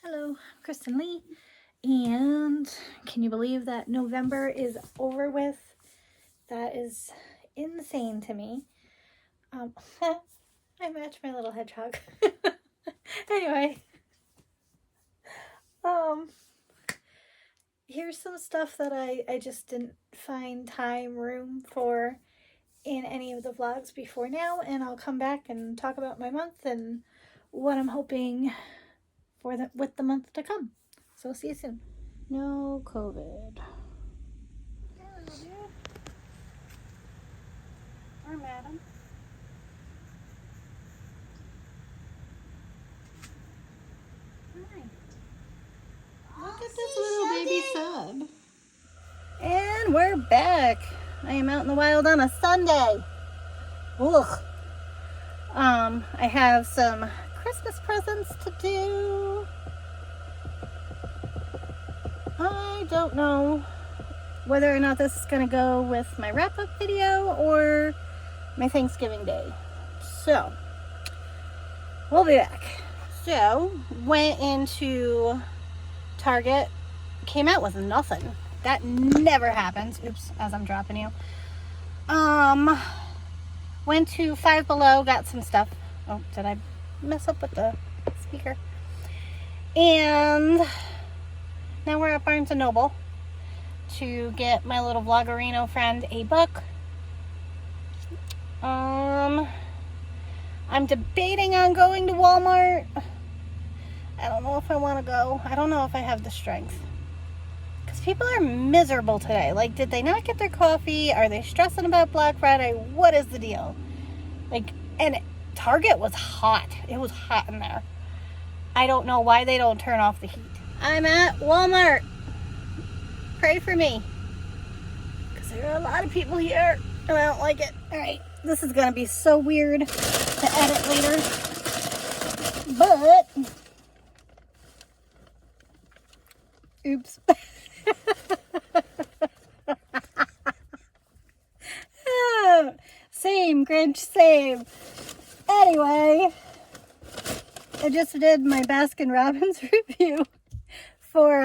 Hello, Kristen Lee, and can you believe that November is over with? That is insane to me. I match my little hedgehog. Anyway, here's some stuff that I just didn't find room for in any of the vlogs before now, and I'll come back and talk about my month and what I'm hoping for with the month to come. So see you soon. No COVID. Or madam. Hi. Look at this little baby sub. And we're back. I am out in the wild on a Sunday. Ugh. I have some Christmas presents to do. I don't know whether or not this is going to go with my wrap-up video or my Thanksgiving Day. So, we'll be back. So, went into Target, came out with nothing. That never happens. Oops, as I'm dropping you. Went to Five Below, got some stuff. Oh, did I mess up with the speaker? And now we're at Barnes & Noble to get my little vloggerino friend a book. I'm debating on going to Walmart. I don't know if I want to go. I don't know if I have the strength. Because people are miserable today. Like, did they not get their coffee? Are they stressing about Black Friday? What is the deal? Like, and Target was hot. It was hot in there. I don't know why they don't turn off the heat. I'm at Walmart. Pray for me. Because there are a lot of people here. And I don't like it. Alright. This is going to be so weird to edit later. But. Oops. Same, Grinch, same. Anyway. I just did my Baskin-Robbins review for,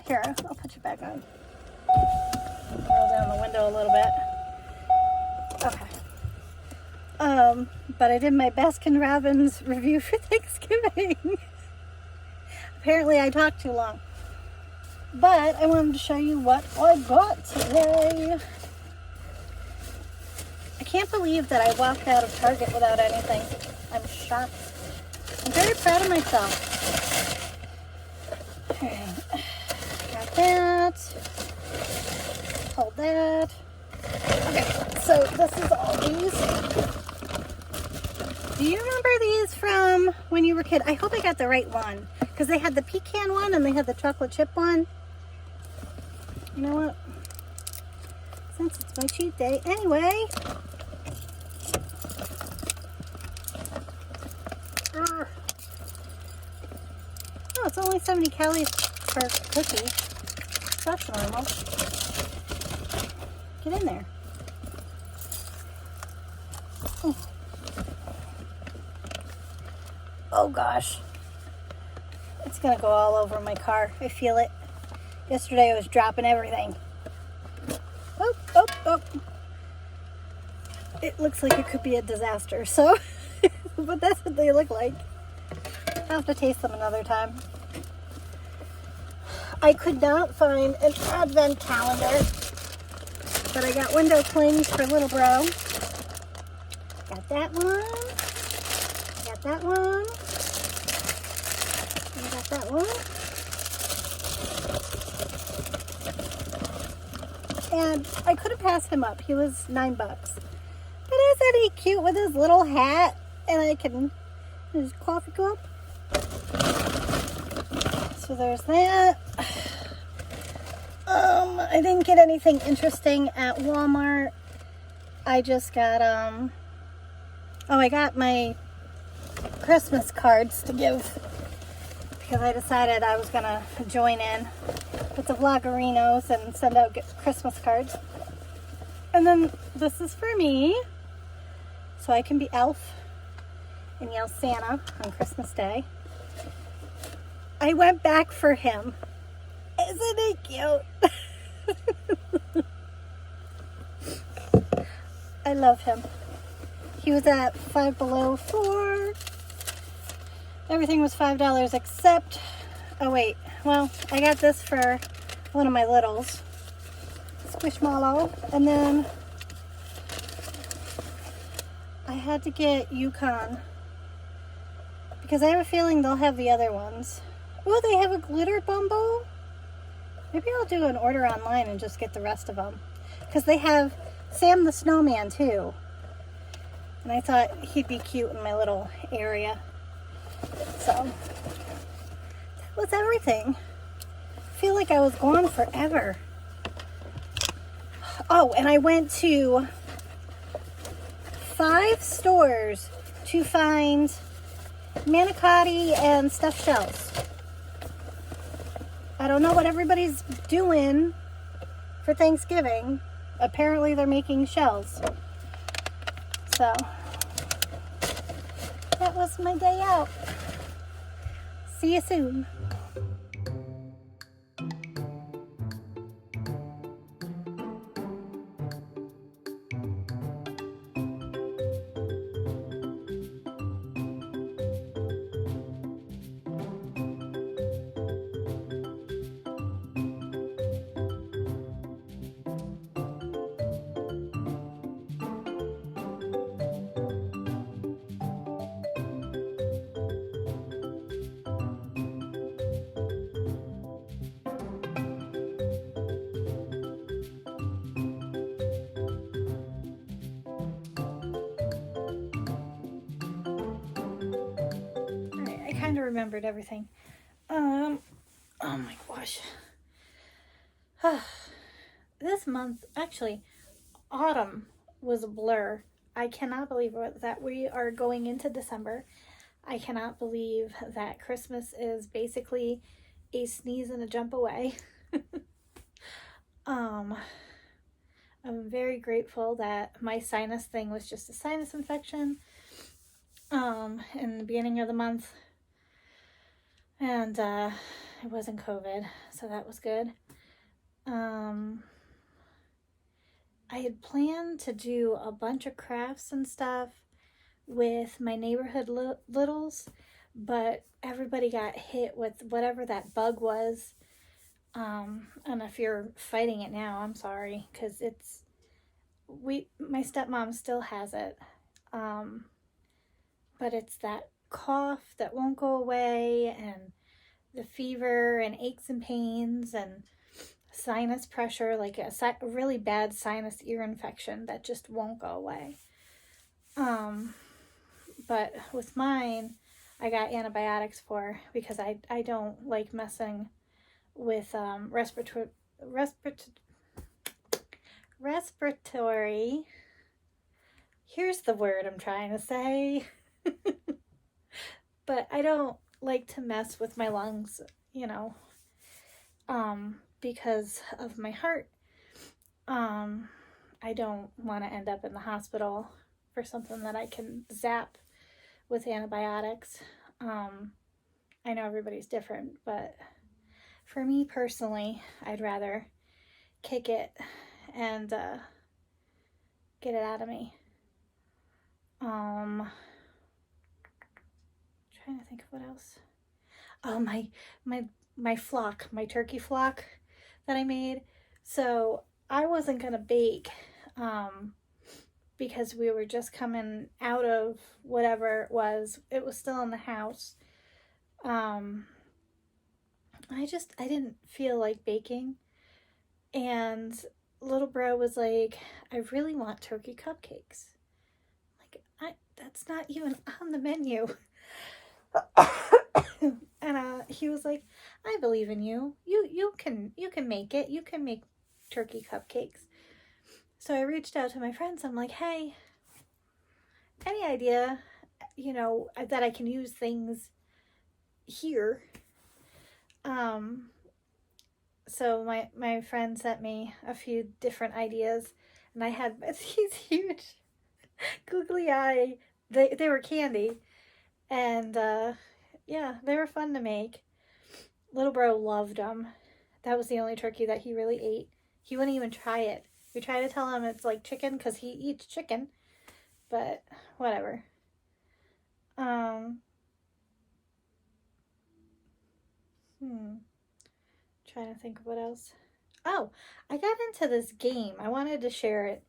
here, I'll put you back on. Roll down the window a little bit. Okay. But I did my Baskin-Robbins review for Thanksgiving. Apparently I talked too long. But I wanted to show you what I got today. I can't believe that I walked out of Target without anything. I'm shocked. I'm very proud of myself. Okay. Got that. Hold that. Okay, so this is all these. Do you remember these from when you were a kid? I hope I got the right one. Because they had the pecan one and they had the chocolate chip one. You know what? Since it's my cheat day. Anyway. Oh, it's only 70 calories per cookie. That's normal. Get in there. Oh gosh. It's gonna go all over my car. I feel it. Yesterday I was dropping everything. Oh, oh, oh. It looks like it could be a disaster, so. But that's what they look like. I'll have to taste them another time. I could not find an advent calendar, but I got window clings for little bro. Got that one. Got that one. I got that one. And I could have passed him up. He was $9. But isn't he cute with his little hat? And I can, his coffee cup. So there's that. I didn't get anything interesting at Walmart. I just got, I got my Christmas cards to give. Because I decided I was going to join in with the vloggerinos and send out Christmas cards. And then this is for me. So I can be Elf and yell Santa on Christmas Day. I went back for him. Isn't it cute? I love him. He was at Five Below for... Everything was $5 except... Oh, wait. Well, I got this for one of my littles. Squishmallow. And then I had to get Yukon because I have a feeling they'll have the other ones. Oh, they have a glitter Bumbo. Maybe I'll do an order online and just get the rest of them. Because they have Sam the Snowman too. And I thought he'd be cute in my little area. So, that was everything. I feel like I was gone forever. Oh, and I went to 5 stores to find manicotti and stuffed shells. I don't know what everybody's doing for Thanksgiving. Apparently they're making shells. So, that was my day out. See you soon. Kind of remembered everything. Oh my gosh. This month, actually, autumn was a blur. I cannot believe that we are going into December. I cannot believe that Christmas is basically a sneeze and a jump away. I'm very grateful that my sinus thing was just a sinus infection in the beginning of the month. And it wasn't COVID, so that was good. I had planned to do a bunch of crafts and stuff with my neighborhood littles, but everybody got hit with whatever that bug was. And if you're fighting it now, I'm sorry, because my stepmom still has it. But it's that cough that won't go away, and the fever and aches and pains and sinus pressure, like a really bad sinus ear infection that just won't go away. But with mine, I got antibiotics for, because I don't like messing with respiratory. Here's the word I'm trying to say. But I don't like to mess with my lungs, because of my heart. I don't want to end up in the hospital for something that I can zap with antibiotics. I know everybody's different, but for me personally, I'd rather kick it and get it out of me. Trying to think of what else. Oh, my flock, my turkey flock that I made. So I wasn't gonna bake because we were just coming out of whatever it was. It was still in the house. I didn't feel like baking, and little bro was like, I really want turkey cupcakes. That's not even on the menu. And he was like, I believe in you. You can make it. You can make turkey cupcakes. So I reached out to my friends. I'm like, hey, any idea, that I can use things here? So my friend sent me a few different ideas, and I had these huge googly eye. They were candy, and yeah, they were fun to make. Little bro loved them. That was the only turkey that he really ate. He wouldn't even try it. We tried to tell him it's like chicken because he eats chicken, but whatever. Um, Trying to think of what else. Oh, I got into this game. I wanted to share it.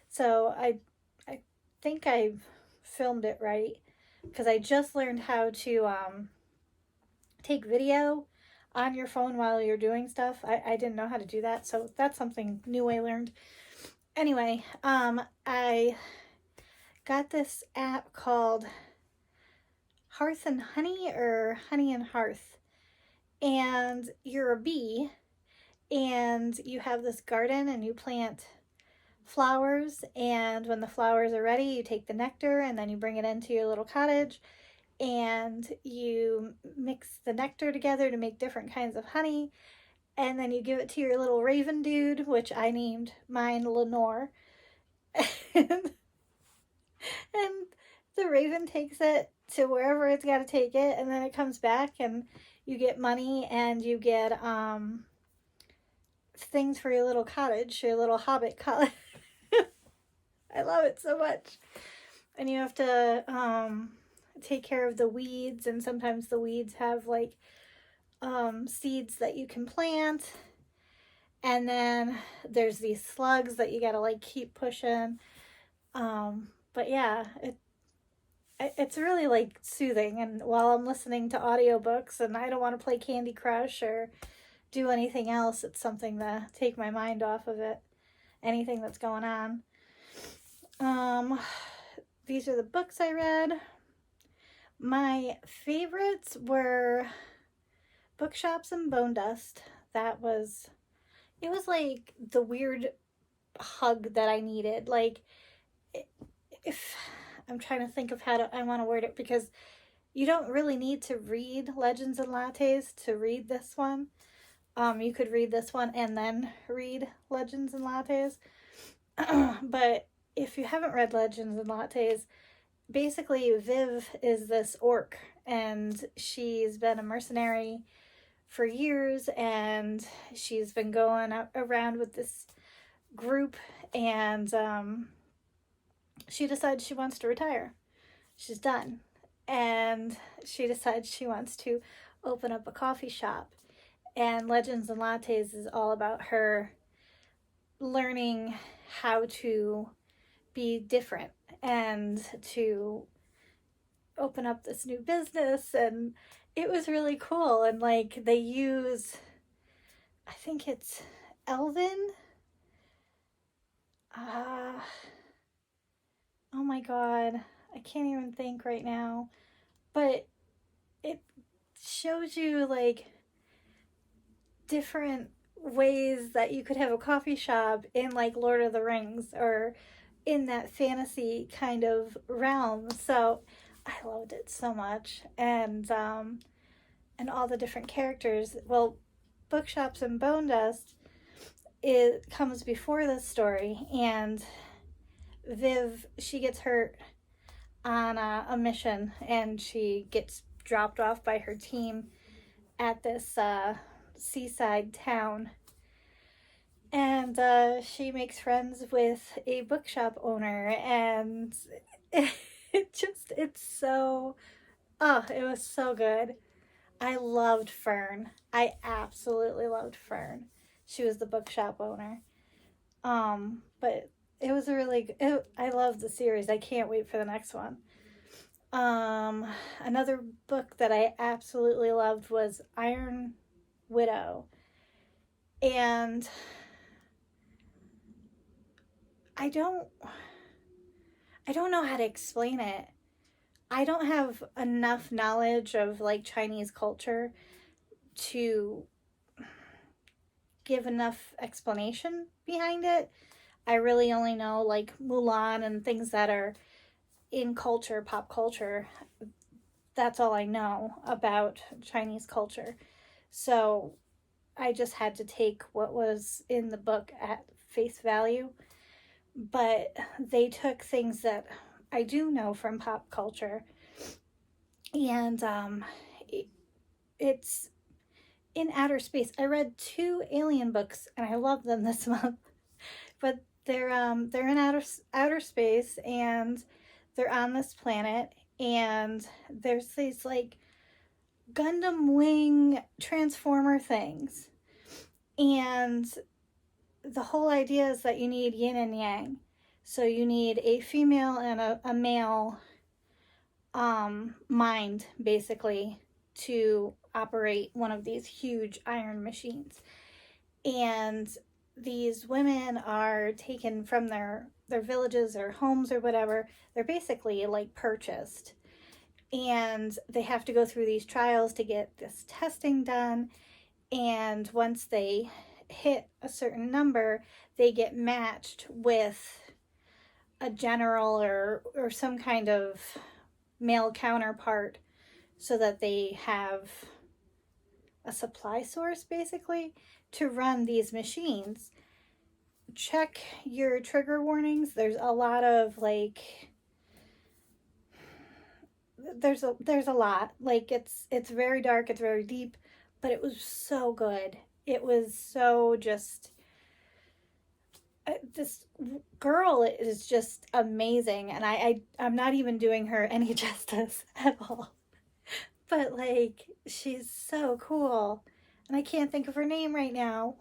So I think I filmed it right because I just learned how to take video on your phone while you're doing stuff. I didn't know how to do that, so that's something new I learned. Anyway, I got this app called Hearth and Honey or Honey and Hearth. And you're a bee and you have this garden and you plant flowers, and when the flowers are ready you take the nectar and then you bring it into your little cottage and you mix the nectar together to make different kinds of honey, and then you give it to your little raven dude, which I named mine Lenore. and the raven takes it to wherever it's got to take it, and then it comes back and you get money and you get things for your little cottage, your little hobbit cottage. I love it so much. And you have to take care of the weeds, and sometimes the weeds have like seeds that you can plant, and then there's these slugs that you gotta like keep pushing. But yeah, it's really like soothing, and while I'm listening to audiobooks and I don't want to play Candy Crush or do anything else, it's something to take my mind off of it, anything that's going on. These are the books I read. My favorites were Bookshops and Bone Dust. It was like the weird hug that I needed. Like, if I'm trying to think of how I want to word it, because you don't really need to read Legends and Lattes to read this one. You could read this one and then read Legends and Lattes. But if you haven't read Legends and Lattes, basically Viv is this orc and she's been a mercenary for years, and she's been going around with this group, and she decides she wants to retire. She's done. And she decides she wants to open up a coffee shop. And Legends and Lattes is all about her learning how to be different and to open up this new business. And it was really cool. And like they use, I think it's Elven. Oh my god, I can't even think right now. But it shows you like different ways that you could have a coffee shop in like Lord of the Rings or in that fantasy kind of realm. So I loved it so much. And all the different characters. Well, Bookshops and Bone Dust, it comes before this story, and Viv, she gets hurt on a mission, and she gets dropped off by her team at this seaside town, and she makes friends with a bookshop owner, and it's so, oh, it was so good. I loved Fern. I absolutely loved Fern. She was the bookshop owner. But it was I love the series. I can't wait for the next one. Another book that I absolutely loved was Iron Widow. And I don't know how to explain it. I don't have enough knowledge of like Chinese culture to give enough explanation behind it. I really only know like Mulan and things that are in culture, pop culture. That's all I know about Chinese culture. So I just had to take what was in the book at face value. But they took things that I do know from pop culture, and it in outer space. I read 2 alien books and I love them this month. But they're in outer space, and they're on this planet, and there's these like Gundam wing transformer things. And the whole idea is that you need yin and yang. So you need a female and a male mind, basically, to operate one of these huge iron machines. And these women are taken from their villages or homes or whatever. They're basically like purchased. And they have to go through these trials to get this testing done. And once they hit a certain number, they get matched with a general or some kind of male counterpart so that they have a supply source, basically, to run these machines. Check your trigger warnings. There's a lot of like there's a lot. Like it's very dark, it's very deep, but it was so good. It was so just this girl is just amazing, and I'm not even doing her any justice at all. But like she's so cool, and I can't think of her name right now.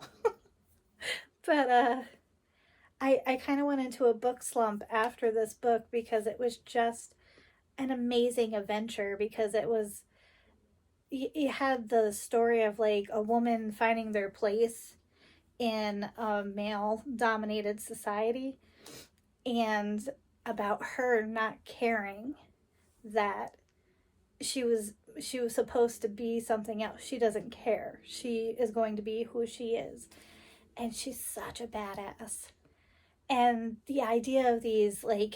But I kind of went into a book slump after this book because it was just an amazing adventure, because it had the story of like a woman finding their place in a male dominated society, and about her not caring that she was supposed to be something else. She doesn't care. She is going to be who she is. And she's such a badass. And the idea of these like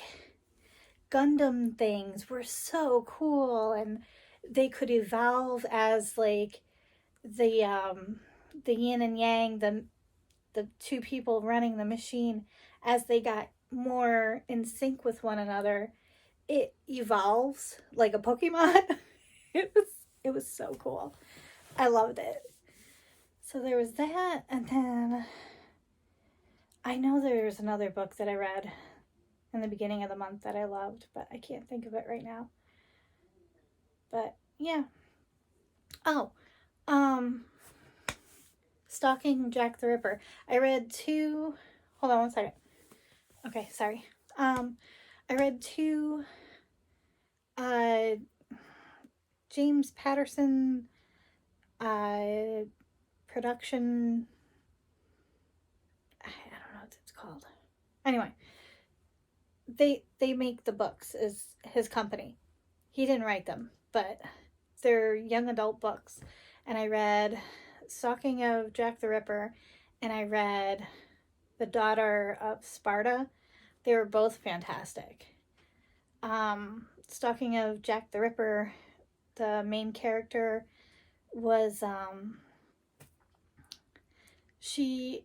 Gundam things were so cool, and they could evolve as like the yin and yang, the two people running the machine, as they got more in sync with one another. It evolves like a Pokemon. It was so cool. I loved it. So there was that, and then I know there's another book that I read in the beginning of the month that I loved, but I can't think of it right now. But yeah. Oh, Stalking Jack the Ripper. I read 2. Hold on one second. Okay, sorry. I read 2 James Patterson production. I don't know what it's called. Anyway, they make the books, is his company. He didn't write them, but they're young adult books. And I read Stalking of Jack the Ripper, and I read The Daughter of Sparta. They were both fantastic. Stalking of Jack the Ripper, the main character was she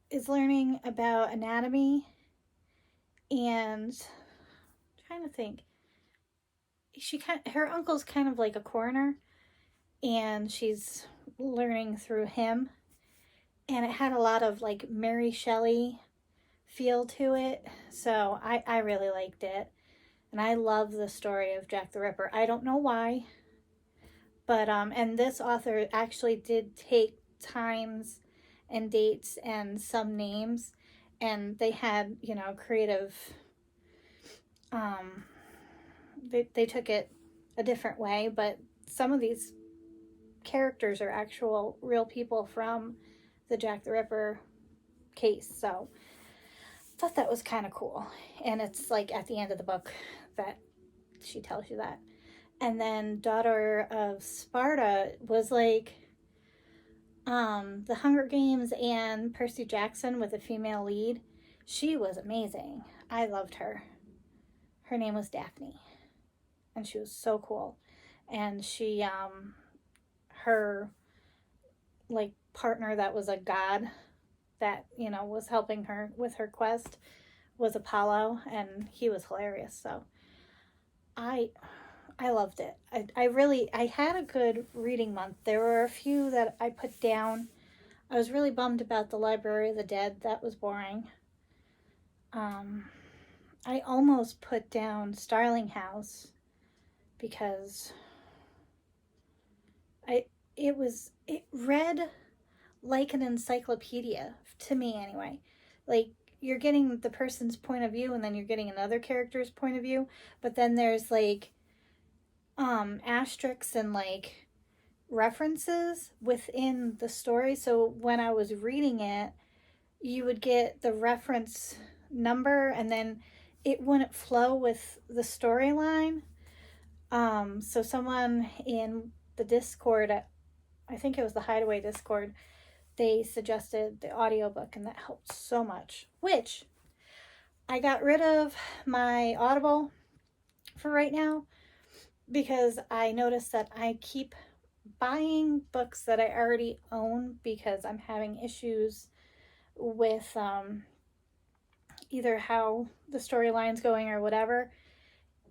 is learning about anatomy, and I'm trying to think. Her uncle's kind of like a coroner, and she's learning through him, and it had a lot of like Mary Shelley feel to it, so I really liked it. And I love the story of Jack the Ripper. I don't know why, but and this author actually did take times and dates and some names, and they had, creative, they took it a different way, but some of these characters are actual real people from the Jack the Ripper case, so I thought that was kind of cool. And it's like at the end of the book that she tells you that. And then Daughter of Sparta was like the Hunger Games and Percy Jackson with a female lead. She was amazing. I loved her. Her name was Daphne, and she was so cool. And she her like partner that was a god that was helping her with her quest was Apollo, and he was hilarious. So I I loved it. I had a good reading month. There were a few that I put down. I was really bummed about the Library of the Dead. That was boring. I almost put down Starling House because it read like an encyclopedia to me anyway. Like, you're getting the person's point of view and then you're getting another character's point of view, but then there's like asterisks and like references within the story. So when I was reading it, you would get the reference number and then it wouldn't flow with the storyline. So someone in the Discord, I think it was the Hideaway Discord, they suggested the audiobook, and that helped so much. Which I got rid of my Audible for right now because I noticed that I keep buying books that I already own because I'm having issues with either how the storyline's going or whatever,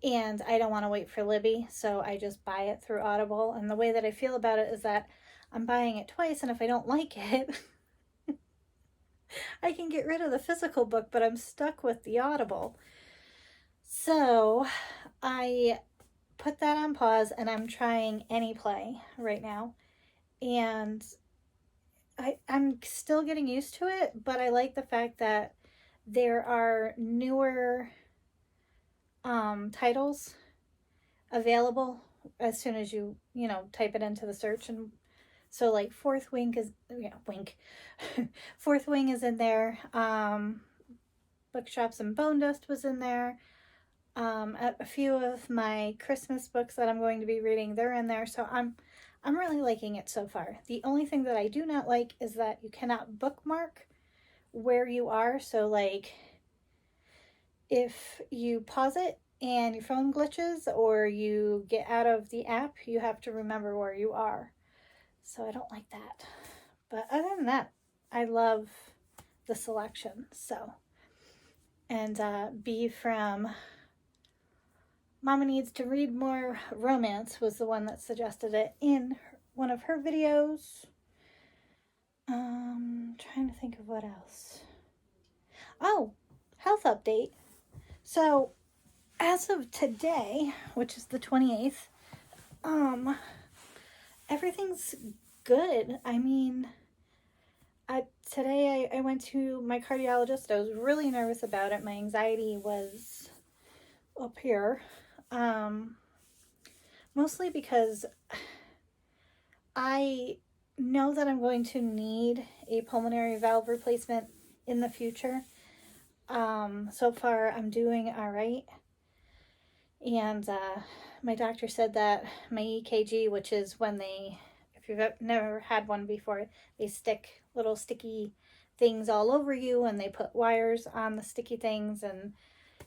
and I don't want to wait for Libby, so I just buy it through Audible. And the way that I feel about it is that I'm buying it twice, and if I don't like it, I can get rid of the physical book, but I'm stuck with the Audible. So I put that on pause, and I'm trying Anyplay right now. And I'm still getting used to it, but I like the fact that there are newer titles available as soon as you type it into the search. And so like Fourth Wing is Fourth Wing is in there. Bookshops and Bone Dust was in there. A few of my Christmas books that I'm going to be reading, they're in there. So I'm really liking it so far. The only thing that I do not like is that you cannot bookmark where you are. So like if you pause it and your phone glitches or you get out of the app, you have to remember where you are. So I don't like that. But other than that, I love the selection. So, and B from Mama Needs to Read More Romance was the one that suggested it in one of her videos. Trying to think of what else. Oh, health update. So, as of today, which is the 28th, everything's good. I mean, today I went to my cardiologist. I was really nervous about it. My anxiety was up here. Mostly because I know that I'm going to need a pulmonary valve replacement in the future. So far I'm doing all right. And my doctor said that my EKG, which is when if you've never had one before, they stick little sticky things all over you and they put wires on the sticky things, and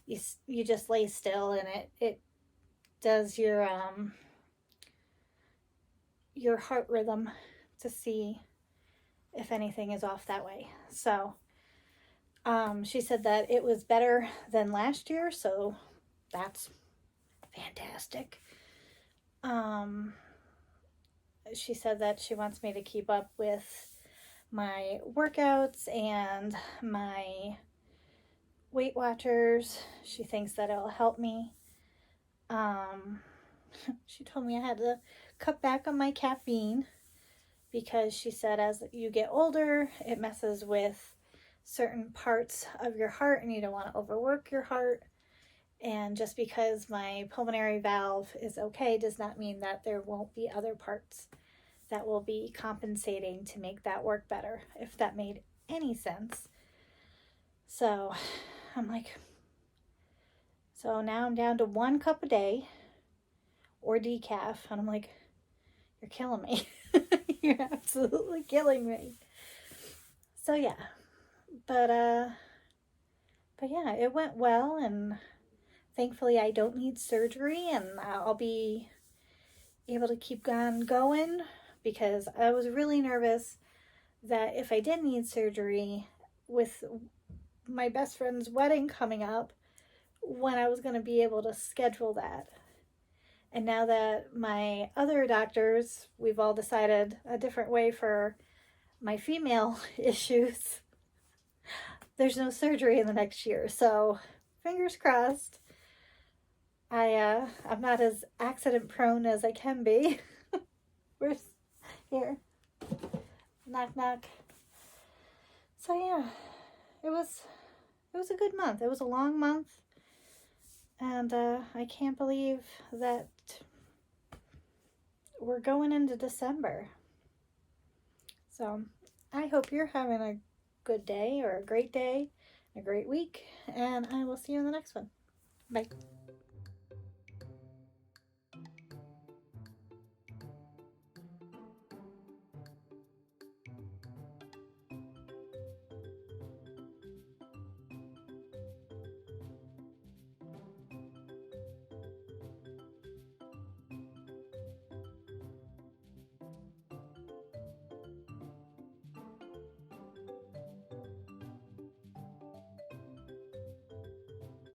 you just lay still and it does your heart rhythm to see if anything is off that way. So she said that it was better than last year, so that's fantastic. She said that she wants me to keep up with my workouts and my Weight Watchers. She thinks that it'll help me. She told me I had to cut back on my caffeine because she said as you get older, it messes with certain parts of your heart and you don't want to overwork your heart. And just because my pulmonary valve is okay does not mean that there won't be other parts that will be compensating to make that work better, if that made any sense. So I'm like, so now I'm down to 1 cup a day or decaf, and I'm like, you're killing me. You're absolutely killing me. So yeah, but yeah, it went well, and thankfully I don't need surgery, and I'll be able to keep on going, because I was really nervous that if I did need surgery with my best friend's wedding coming up, when I was going to be able to schedule that. And now that my other doctors, we've all decided a different way for my female issues, there's no surgery in the next year. So fingers crossed. I'm not as accident prone as I can be. Where's here? Knock knock. So yeah, it was a good month. It was a long month, and I can't believe that we're going into December. So I hope you're having a good day or a great week, and I will see you in the next one. Bye.